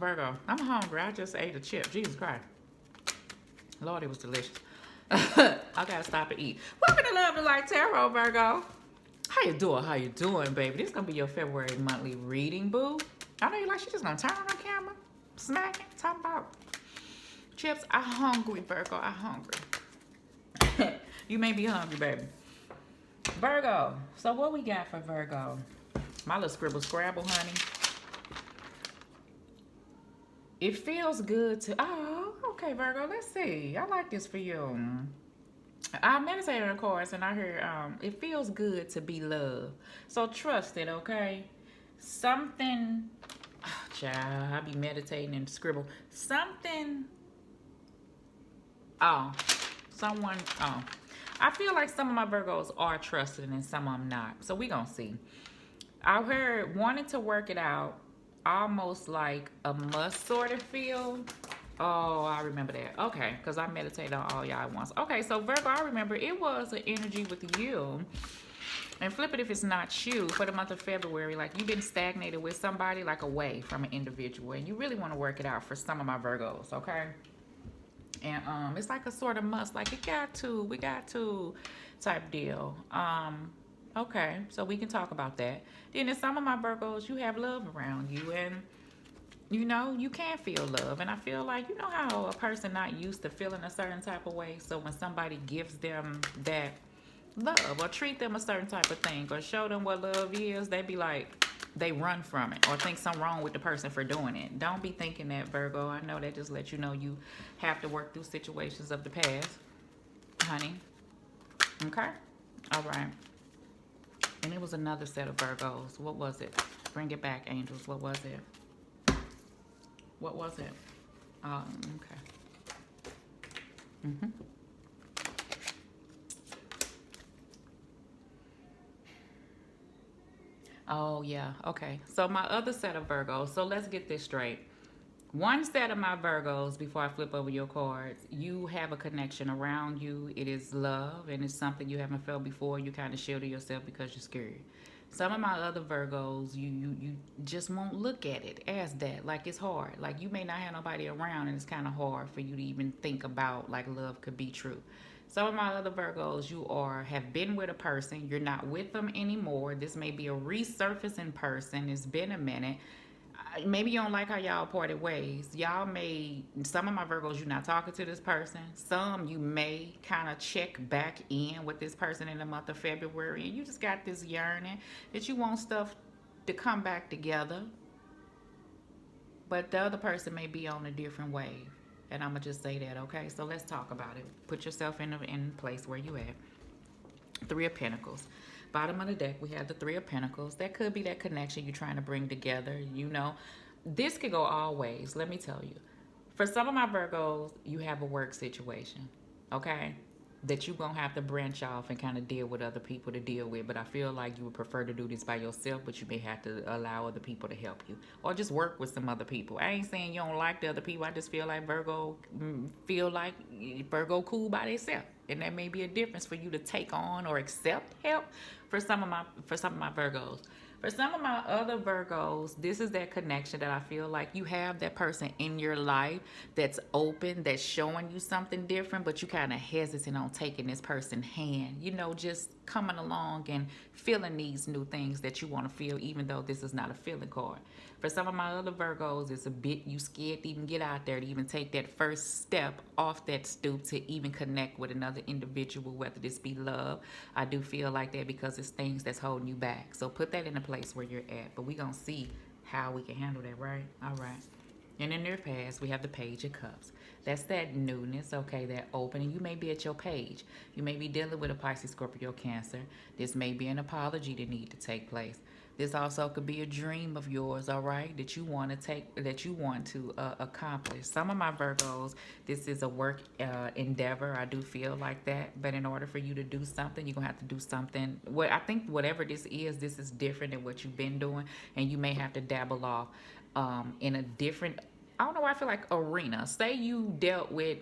Virgo, I'm hungry. I just ate a chip. Jesus Christ. Lord, it was delicious. I gotta stop and eat. Welcome to Love and Light Tarot, Virgo. How you doing? How you doing, baby? This is gonna be your February monthly reading, boo. I know you like, she just gonna turn on her camera, smacking, talking about chips. I'm hungry, Virgo. I'm hungry. You may be hungry, baby. Virgo. So what we got for Virgo? My little scribble scrabble, honey. It feels good to, oh, okay, Virgo, let's see. I like this for you. I meditated, of course, and I heard it feels good to be loved. So trust it, okay? Something, oh, child, I be meditating and scribble. Something, oh, someone, oh. I feel like some of my Virgos are trusted and some of them not. So we gonna see. I heard wanting to work it out, almost like a must sort of feel. Oh, I remember that. Okay, because I meditated on all y'all at once. Okay, so Virgo, I remember it was an energy with you. And flip it if it's not you for the month of February. Like you've been stagnated with somebody, like away from an individual. And you really want to work it out for some of my Virgos, okay? And it's like a sort of must, like we got to type deal. Okay, so we can talk about that. Then in some of my Virgos, you have love around you, and you know, you can feel love. And I feel like, you know how a person not used to feeling a certain type of way, so when somebody gives them that love or treat them a certain type of thing or show them what love is, they be like, they run from it or think something wrong with the person for doing it. Don't be thinking that, Virgo. I know that just lets you know you have to work through situations of the past, honey. Okay? All right. And it was another set of Virgos. What was it? Bring it back, angels. What was it? What was it? Okay. Oh, yeah. Okay. So my other set of Virgos. So let's get this straight. One set of my Virgos, before I flip over your cards, you have a connection around you. It is love, and it's something you haven't felt before. You kind of shielded yourself because you're scared. Some of my other Virgos, you just won't look at it as that. Like it's hard. Like you may not have nobody around, and it's kind of hard for you to even think about like love could be true. Some of my other Virgos, you have been with a person. You're not with them anymore. This may be a resurfacing person. It's been a minute. Maybe you don't like how y'all parted ways. Some of my Virgos, you're not talking to this person. Some you may kind of check back in with this person in the month of February. And you just got this yearning that you want stuff to come back together. But the other person may be on a different wave. And I'm going to just say that, okay? So let's talk about it. Put yourself in the place where you at. Three of Pentacles. Bottom of the deck, we have the Three of Pentacles. That could be that connection you're trying to bring together. You know, this could go all ways. Let me tell you. For some of my Virgos, you have a work situation, okay, that you're going to have to branch off and kind of deal with other people to deal with. But I feel like you would prefer to do this by yourself, but you may have to allow other people to help you. Or just work with some other people. I ain't saying you don't like the other people. I just feel like Virgo cool by themselves. And that may be a difference for you to take on or accept help for some of my Virgos. For some of my other Virgos, this is that connection that I feel like you have that person in your life that's open, that's showing you something different, but you kind of hesitant on taking this person's hand. You know, just coming along and feeling these new things that you want to feel, even though this is not a feeling card. For some of my other Virgos, it's a bit you scared to even get out there, to even take that first step off that stoop to even connect with another individual, whether this be love. I do feel like that because it's things that's holding you back. So put that in a place where you're at. But we're going to see how we can handle that, right? All right. And in their past, we have the Page of Cups. That's that newness, okay, that opening. You may be at your page. You may be dealing with a Pisces, Scorpio, Cancer. This may be an apology that need to take place. This also could be a dream of yours, all right, that you want to accomplish. Some of my Virgos, this is a work endeavor. I do feel like that. But in order for you to do something, you're going to have to do something. I think whatever this is different than what you've been doing. And you may have to dabble off in a different, I don't know why I feel like arena. Say you dealt with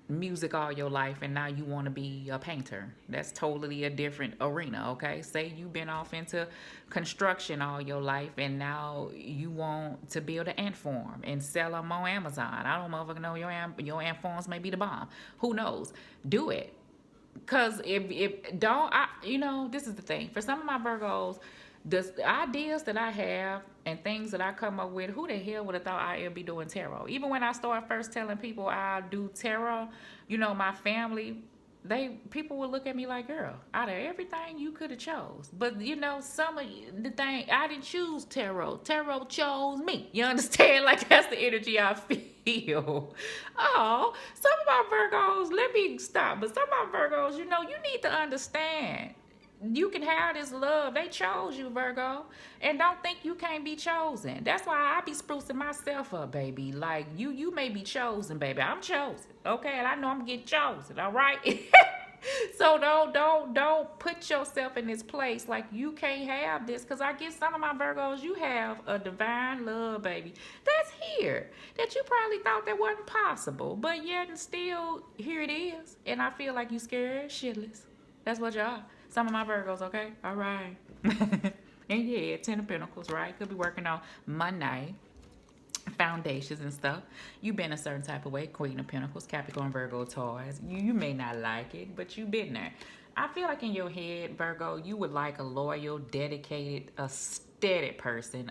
music all your life and now you want to be a painter. That's totally a different arena, okay? Say you've been off into construction all your life and now you want to build an ant farm and sell them on Amazon. I don't motherfucking know, your ant farms may be the bomb. Who knows? Do it. Cause if don't I, this is the thing. For some of my Virgos, the ideas that I have and things that I come up with, who the hell would have thought I'd be doing tarot? Even when I started first telling people I do tarot, my family, people would look at me like, girl, out of everything you could have chose. But some of the thing, I didn't choose tarot. Tarot chose me. You understand? Like, that's the energy I feel. Oh, some of my Virgos, let me stop. But some of my Virgos, you need to understand. You can have this love. They chose you, Virgo. And don't think you can't be chosen. That's why I be sprucing myself up, baby. Like, you may be chosen, baby. I'm chosen. Okay? And I know I'm getting chosen, all right? So don't put yourself in this place like you can't have this. Because I get some of my Virgos, you have a divine love, baby. That's here. That you probably thought that wasn't possible. But yet and still, here it is. And I feel like you scared shitless. That's what y'all are. Some of my Virgos, okay? All right. And yeah, 10 of Pentacles, right? Could be working on Monday, foundations and stuff. You've been a certain type of way. Queen of Pentacles, Capricorn, Virgo, Taurus. You may not like it, but you've been there. I feel like in your head, Virgo, you would like a loyal, dedicated, a steady person,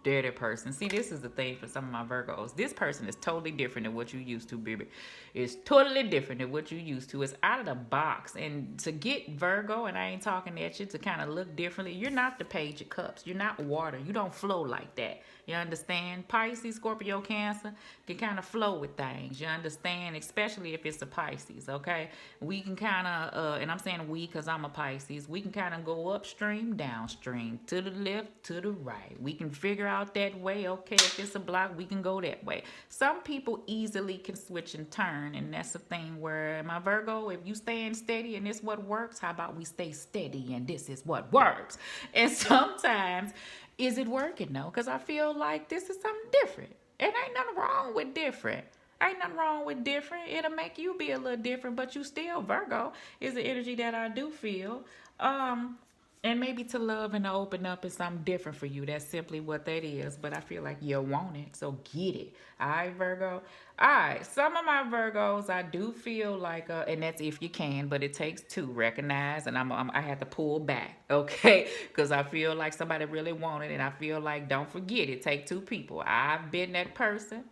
See, this is the thing for some of my Virgos. This person is totally different than what you used to, baby. It's totally different than what you used to. It's out of the box. And to get Virgo, and I ain't talking at you, to kind of look differently, you're not the Page of Cups. You're not water. You don't flow like that. You understand? Pisces, Scorpio, Cancer can kind of flow with things. You understand? Especially if it's a Pisces, okay? We can kind of, and I'm saying we because I'm a Pisces, we can kind of go upstream, downstream, to the left, to the right. We can figure out that way, okay? If it's a block, we can go that way. Some people easily can switch and turn, and that's the thing where, my Virgo, if you staying steady and this what works, how about we stay steady and this is what works? And sometimes, is it working though? Because I feel like this is something different. And ain't nothing wrong with different. Ain't nothing wrong with different. It'll make you be a little different, but you still Virgo is the energy that I do feel. And maybe to love and to open up is something different for you. That's simply what that is. But I feel like you want it, so get it. All right, Virgo. All right, some of my Virgos, I do feel like, and that's if you can, but it takes two. Recognize, and I have to pull back, okay? Because I feel like somebody really wanted it, and I feel like, don't forget, it take two people. I've been that person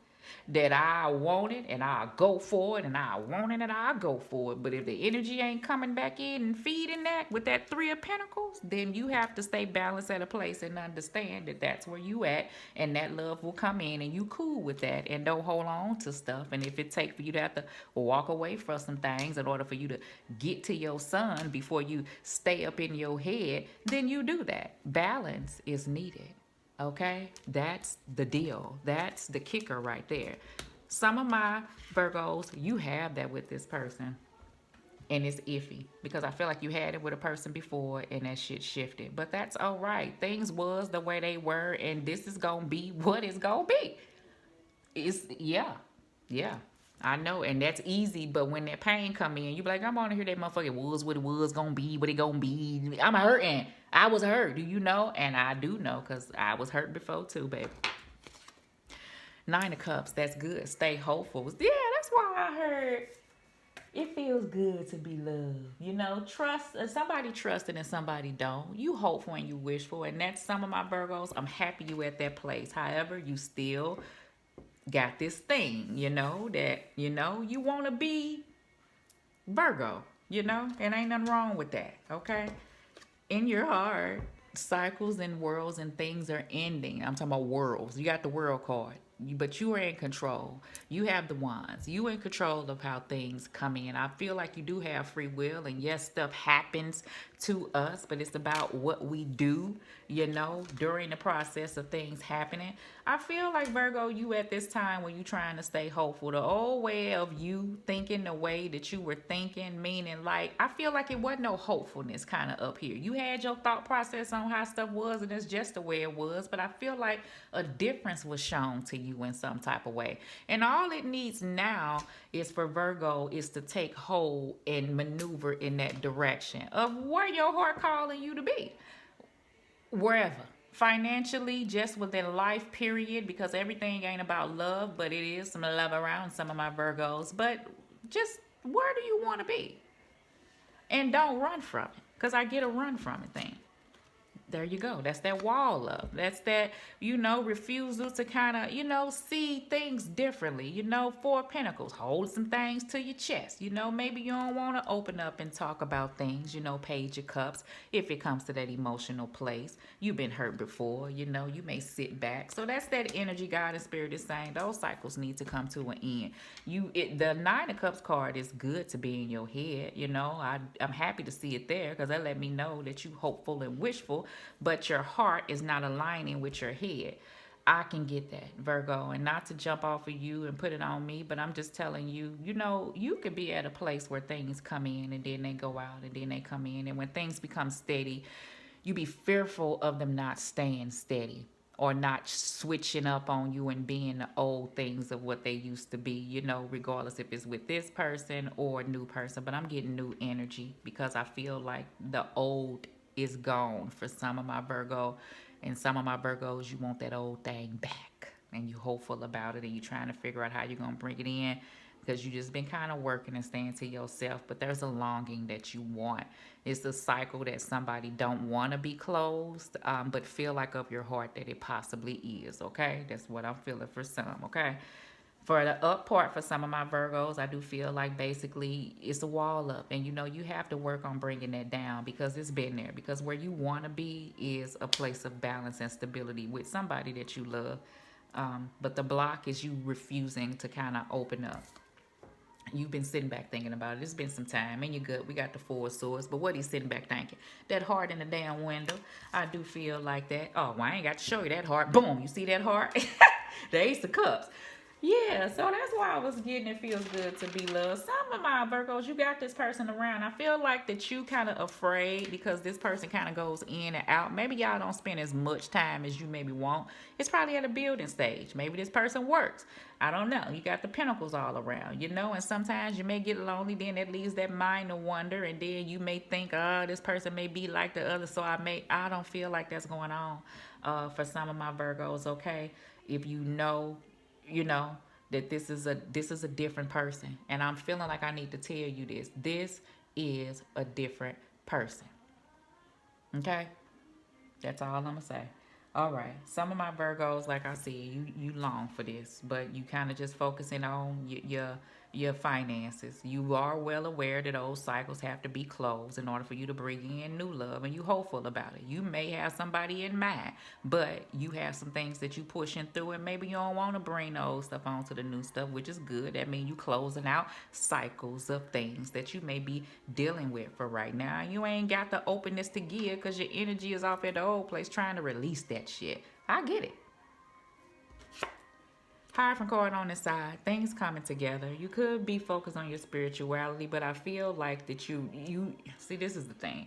that I want it and I'll go for it, and I want it and I'll go for it. But if the energy ain't coming back in and feeding that with that Three of Pentacles, then you have to stay balanced at a place and understand that that's where you at, and that love will come in and you cool with that, and don't hold on to stuff. And if it takes for you to have to walk away from some things in order for you to get to your sun before you stay up in your head, then you do that. Balance is needed. Okay, that's the deal. That's the kicker right there. Some of my Virgos, you have that with this person, and it's iffy because I feel like you had it with a person before and that shit shifted. But that's all right. Things was the way they were, and this is gonna be what it's gonna be. Yeah. I know, and that's easy, but when that pain come in, you be like, I'm on to hear that motherfucker was what it was gonna be, what it gonna be. I'm hurting. I was hurt, do you know? And I do know, because I was hurt before too, baby. Nine of Cups, that's good. Stay hopeful. Yeah, that's why I heard it feels good to be loved. Trust, somebody trusted and somebody don't. You hope for and you wish for, and that's some of my Virgos. I'm happy you at that place. However, you still got this thing, that, you want to be Virgo, and ain't nothing wrong with that, okay? In your heart, cycles and worlds and things are ending. I'm talking about worlds. You got the world card, but you are in control. You have the wands. You in control of how things come in. I feel like you do have free will, and yes, stuff happens to us, but it's about what we do, during the process of things happening. I feel like, Virgo, you at this time when you trying to stay hopeful, the old way of you thinking the way that you were thinking, meaning like, I feel like it wasn't no hopefulness kind of up here. You had your thought process on how stuff was, and it's just the way it was, but I feel like a difference was shown to you you in some type of way. And all it needs now is for Virgo is to take hold and maneuver in that direction of where your heart calling you to be. Wherever. Financially, just within life, period, because everything ain't about love, but it is some love around some of my Virgos. But just where do you want to be? And don't run from it, because I get a run from it thing. There you go. That's that wall up. That's that, refusal to kind of, see things differently. Four of Pentacles, hold some things to your chest. Maybe you don't want to open up and talk about things, Page of Cups. If it comes to that emotional place, you've been hurt before, you may sit back. So that's that energy God and Spirit is saying those cycles need to come to an end. The Nine of Cups card is good to be in your head. I'm happy to see it there because that let me know that you hopeful and wishful, but your heart is not aligning with your head. I can get that, Virgo, and not to jump off of you and put it on me, but I'm just telling you, you could be at a place where things come in and then they go out and then they come in. And when things become steady, you be fearful of them not staying steady or not switching up on you and being the old things of what they used to be, regardless if it's with this person or a new person. But I'm getting new energy because I feel like the old is gone for some of my Virgo, and some of my Virgos, you want that old thing back and you hopeful about it and you're trying to figure out how you're going to bring it in because you just been kind of working and staying to yourself, but there's a longing that you want. It's a cycle that somebody don't want to be closed, but feel like of your heart that it possibly is, okay? That's what I'm feeling for some, okay? For the up part for some of my Virgos, I do feel like basically it's a wall up. And you have to work on bringing that down because it's been there. Because where you want to be is a place of balance and stability with somebody that you love. But the block is you refusing to kind of open up. You've been sitting back thinking about it. It's been some time and you're good. We got the Four of Swords. But what he's sitting back thinking? That heart in the damn window. I do feel like that. Oh, well, I ain't got to show you that heart. Boom. You see that heart? The Ace of Cups. Yeah, so that's why I was getting it feels good to be loved. Some of my Virgos, you got this person around. I feel like that you kind of afraid because this person kind of goes in and out. Maybe y'all don't spend as much time as you maybe want. It's probably at a building stage. Maybe this person works. I don't know. You got the Pentacles all around, and sometimes you may get lonely. Then that leaves that mind to wonder. And then you may think, this person may be like the other. So I don't feel like that's going on for some of my Virgos, okay? If that this is a different person, and I'm feeling like I need to tell you this is a different person, okay? That's all I'm gonna say. All right, some of my Virgos, like I said, you long for this, but you kind of just focusing on your finances. You are well aware that old cycles have to be closed in order for you to bring in new love, and you hopeful about it. You may have somebody in mind, but you have some things that you pushing through, and maybe you don't want to bring the old stuff onto the new stuff, which is good. That means you closing out cycles of things that you may be dealing with for right now. You ain't got the openness to give because your energy is off at the old place trying to release that shit. I get it. Hierophant card on the side, things coming together. You could be focused on your spirituality, but I feel like that you see, this is the thing.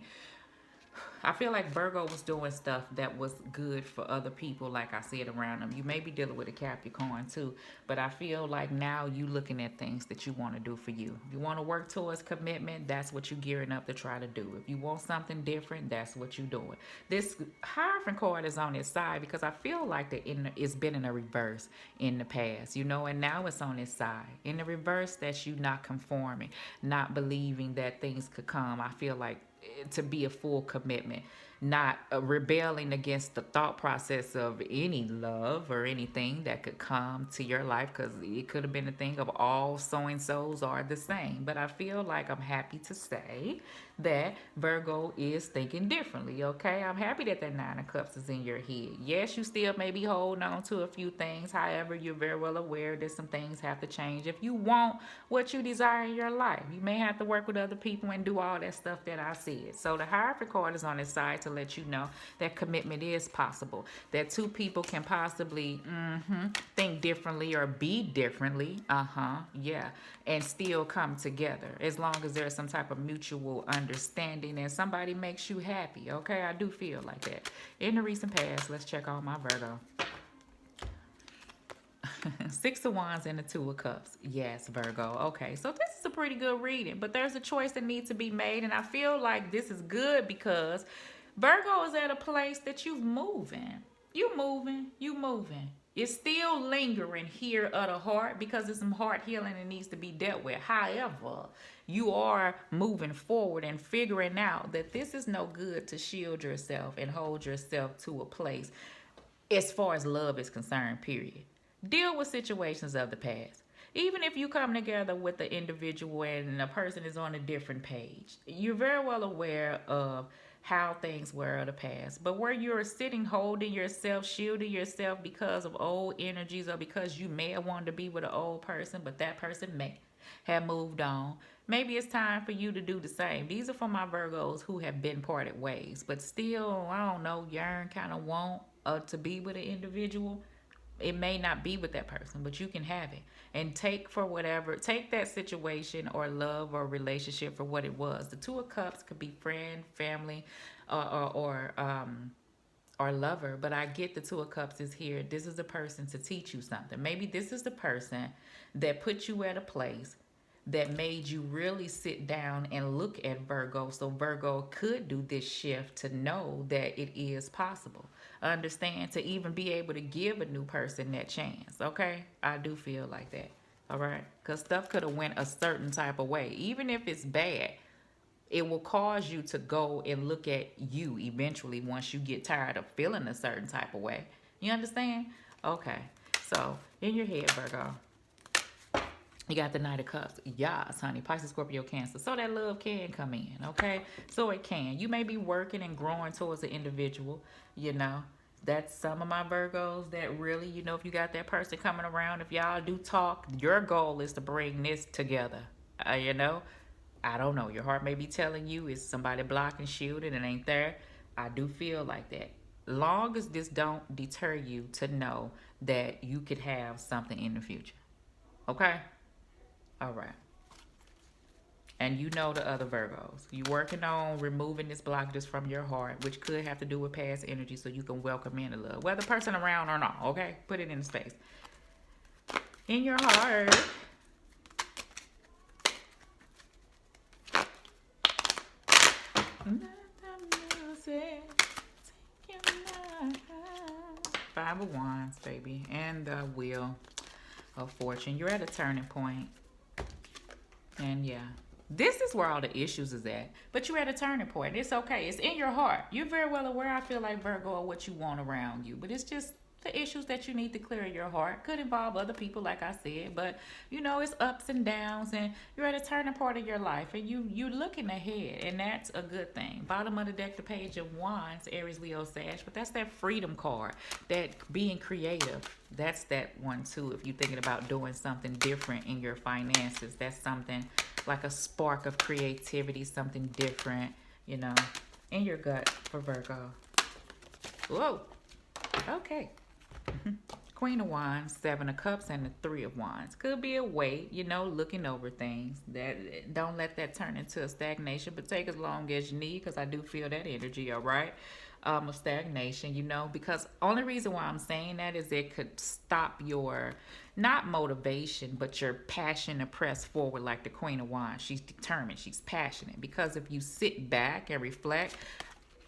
I feel like Virgo was doing stuff that was good for other people, like I said, around them. You may be dealing with a Capricorn too, but I feel like now you looking at things that you want to do for you. You want to work towards commitment, that's what you're gearing up to try to do. If you want something different, that's what you're doing. This Hierophant card is on its side because I feel like it's been in a reverse in the past, and now it's on its side. In the reverse, that's you not conforming, not believing that things could come. I feel like to be a full commitment, not rebelling against the thought process of any love or anything that could come to your life, because it could have been a thing of all so-and-sos are the same. But I feel like I'm happy to say that Virgo is thinking differently, okay? I'm happy that that Nine of Cups is in your head. Yes, you still may be holding on to a few things. However, you're very well aware that some things have to change. If you want what you desire in your life, you may have to work with other people and do all that stuff that I said. So the Hierophant card is on its side to let you know that commitment is possible, that two people can possibly think differently or be differently, and still come together as long as there's some type of mutual understanding and somebody makes you happy, okay? I do feel like that. In the recent past, let's check on my Virgo. Six of Wands and the Two of Cups. Yes, Virgo. Okay, so this is a pretty good reading, but there's a choice that needs to be made, and I feel like this is good because Virgo is at a place that you're moving. You moving. You moving. It's still lingering here at the heart because there's some heart healing that needs to be dealt with. However, you are moving forward and figuring out that this is no good to shield yourself and hold yourself to a place as far as love is concerned, period. Deal with situations of the past. Even if you come together with the individual and a person is on a different page, you're very well aware of how things were in the past. But where you're sitting holding yourself, shielding yourself because of old energies or because you may have wanted to be with an old person, but that person may have moved on. Maybe it's time for you to do the same. These are for my Virgos who have been parted ways, but still, I don't know, yearn, kind of want to be with an individual. It may not be with that person, but you can have it and take that situation or love or relationship for what it was. The Two of Cups could be friend, family, or lover, but I get the Two of Cups is here. This is the person to teach you something. Maybe this is the person that put you at a place that made you really sit down and look at Virgo, so Virgo could do this shift to know that it is possible. Understand, to even be able to give a new person that chance. Okay, I do feel like that. All right, because stuff could have went a certain type of way. Even if it's bad, it will cause you to go and look at you eventually once you get tired of feeling a certain type of way. You understand? Okay, so in your head, Virgo, you got the Knight of Cups. Yes, honey. Pisces, Scorpio, Cancer. So that love can come in, okay? So it can. You may be working and growing towards an individual, you know. That's some of my Virgos that really, you know, if you got that person coming around, if y'all do talk, your goal is to bring this together, you know. I don't know. Your heart may be telling you is somebody blocking, shielding, and ain't there. I do feel like that. Long as this don't deter you to know that you could have something in the future, okay? All right. And you know the other Virgos. You working on removing this blockages from your heart, which could have to do with past energy so you can welcome in the love. Whether person around or not, okay? Put it in space. In your heart. Five of Wands, baby. And the Wheel of Fortune. You're at a turning point. And yeah, this is where all the issues is at. But you're at a turning point. It's okay. It's in your heart. You're very well aware, I feel like, Virgo, of what you want around you. But it's just the issues that you need to clear in your heart. Could involve other people, like I said. But, you know, it's ups and downs. And you're at a turning point of your life. And you're looking ahead. And that's a good thing. Bottom of the deck, the Page of Wands, Aries, Leo, Sag. But that's that freedom card. That being creative. That's that one, too. If you're thinking about doing something different in your finances. That's something like a spark of creativity. Something different, you know, in your gut for Virgo. Whoa. Okay. Queen of Wands, Seven of Cups, and the Three of Wands. Could be a weight, you know, looking over things. That don't let that turn into a stagnation, but take as long as you need, because I do feel that energy, all right? A stagnation, you know, because only reason why I'm saying that is it could stop your, not motivation, but your passion to press forward like the Queen of Wands. She's determined. She's passionate. Because if you sit back and reflect,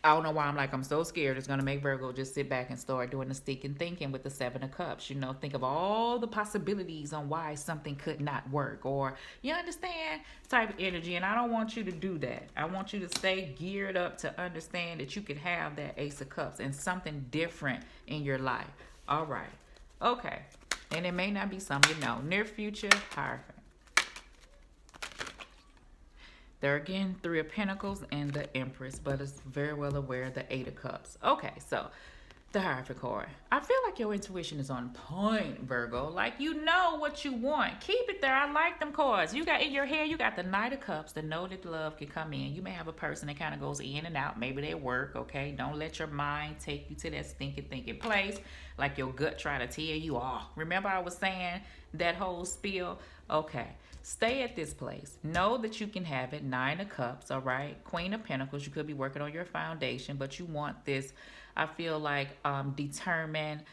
I don't know why I'm so scared. It's going to make Virgo just sit back and start doing the sticking thinking with the Seven of Cups. You know, think of all the possibilities on why something could not work, or, you understand, type of energy. And I don't want you to do that. I want you to stay geared up to understand that you could have that Ace of Cups and something different in your life. All right. Okay. And it may not be something, you know, near future, Hierophant. There again, Three of Pentacles and the Empress, but it's very well aware the Eight of Cups. Okay, so the Hierophant card. I feel like your intuition is on point, Virgo. Like, you know what you want. Keep it there. I like them cards. You got in your hair, you got the Knight of Cups to know that love can come in. You may have a person that kind of goes in and out. Maybe they work, okay? Don't let your mind take you to that stinking thinking place. Like your gut try to tell you, oh, remember I was saying that whole spiel? Okay. Stay at this place. Know that you can have it. Nine of Cups, all right? Queen of Pentacles. You could be working on your foundation, but you want this, I feel like, determined,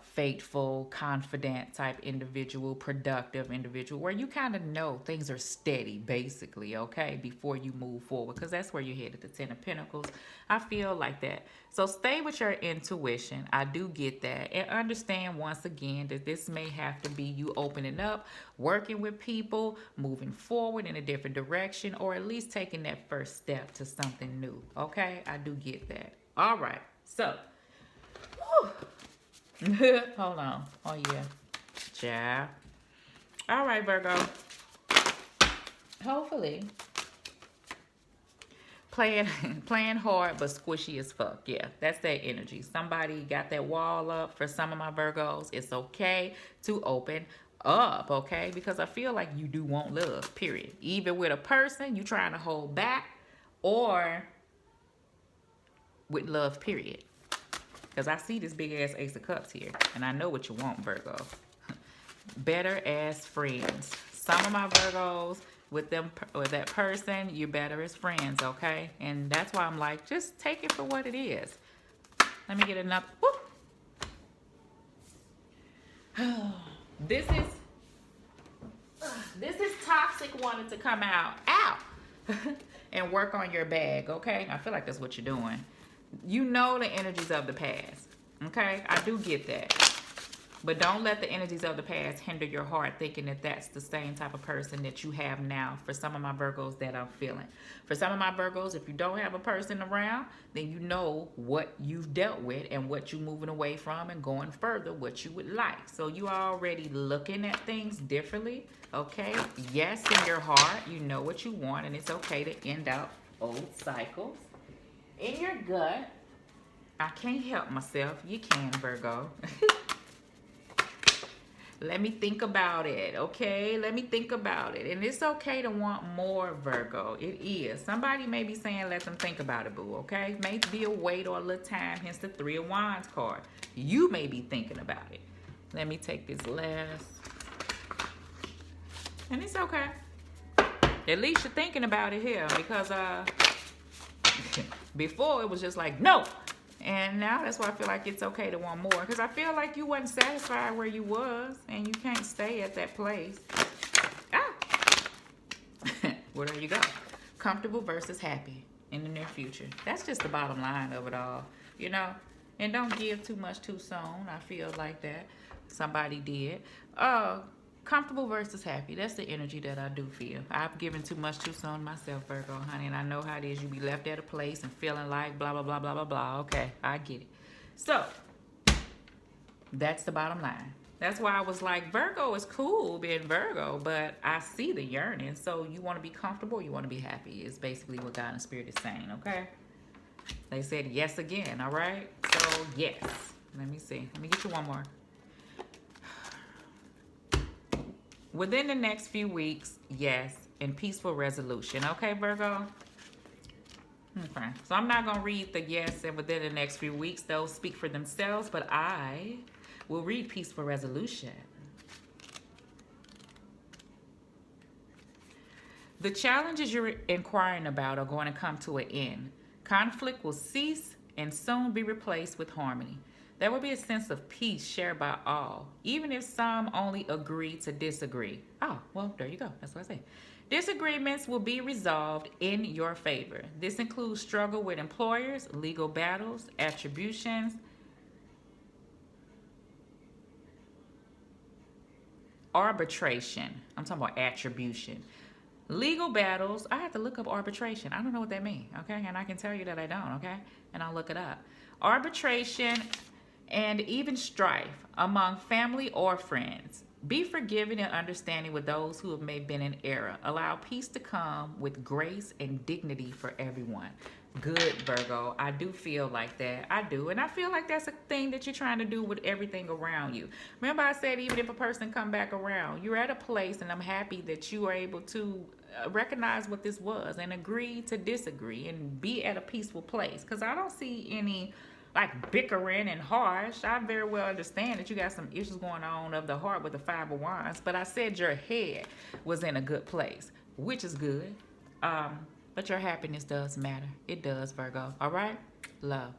faithful, confident type individual, productive individual, where you kind of know things are steady, basically, okay, before you move forward, because that's where you're headed, the Ten of Pentacles. I feel like that. So stay with your intuition. I do get that. And understand, once again, that this may have to be you opening up, working with people, moving forward in a different direction, or at least taking that first step to something new, okay? I do get that. All right. So, hold on. Oh, yeah. Yeah. All right, Virgo. Hopefully, playing hard but squishy as fuck. Yeah, that's that energy. Somebody got that wall up. For some of my Virgos, it's okay to open up, okay? Because I feel like you do want love, period. Even with a person you trying to hold back, or with love, period. Because I see this big ass Ace of Cups here, and I know what you want, Virgo. Better as friends. Some of my Virgos, with that person, you're better as friends, okay? And that's why I'm like, just take it for what it is. Let me get another. This is toxic wanting to come out and work on your bag, okay? I feel like that's what you're doing. You know the energies of the past, okay? I do get that. But don't let the energies of the past hinder your heart, thinking that that's the same type of person that you have now. For some of my Virgos that I'm feeling. For some of my Virgos, if you don't have a person around, then you know what you've dealt with and what you're moving away from, and going further, what you would like. So you are already looking at things differently, okay? Yes, in your heart, you know what you want, and it's okay to end out old cycles. In your gut, I can't help myself. You can, Virgo. Let me think about it, okay? Let me think about it. And it's okay to want more, Virgo. It is. Somebody may be saying, let them think about it, boo, okay? May be a wait or a little time, hence the Three of Wands card. You may be thinking about it. Let me take this last. And it's okay. At least you're thinking about it here, because before it was just like, no. And now that's why I feel like it's okay to want more. Because I feel like you wasn't satisfied where you was. And you can't stay at that place. Ah! Well, there you go. Comfortable versus happy in the near future. That's just the bottom line of it all. You know? And don't give too much too soon. I feel like that. Somebody did. Comfortable versus happy. That's the energy that I do feel. I've given too much too soon myself, Virgo, honey. And I know how it is. You be left at a place and feeling like blah, blah, blah, blah, blah, blah. Okay, I get it. So, that's the bottom line. That's why I was like, Virgo is cool being Virgo, but I see the yearning. So, you want to be comfortable, you want to be happy. Is basically what God and Spirit is saying, okay? They said yes again, all right? So, yes. Let me see. Let me get you one more. Within the next few weeks, yes, and peaceful resolution. Okay, Virgo? Okay. So I'm not going to read the yes and within the next few weeks. Those speak for themselves, but I will read peaceful resolution. The challenges you're inquiring about are going to come to an end. Conflict will cease and soon be replaced with harmony. There will be a sense of peace shared by all, even if some only agree to disagree. Oh, well, there you go. That's what I say. Disagreements will be resolved in your favor. This includes struggle with employers, legal battles, attributions, arbitration. I'm talking about attribution. Legal battles. I have to look up arbitration. I don't know what that means, okay? And I can tell you that I don't, okay? And I'll look it up. Arbitration and even strife among family or friends. Be forgiving and understanding with those who have may been in error. Allow peace to come with grace and dignity for everyone. Good, Virgo. I do feel like that. I do. And I feel like that's a thing that you're trying to do with everything around you. Remember I said even if a person come back around, you're at a place, and I'm happy that you are able to recognize what this was and agree to disagree and be at a peaceful place. Because I don't see any like bickering and harsh. I very well understand that you got some issues going on of the heart with the Five of Wands, but I said your head was in a good place, which is good. But your happiness does matter. It does, Virgo. All right? Love.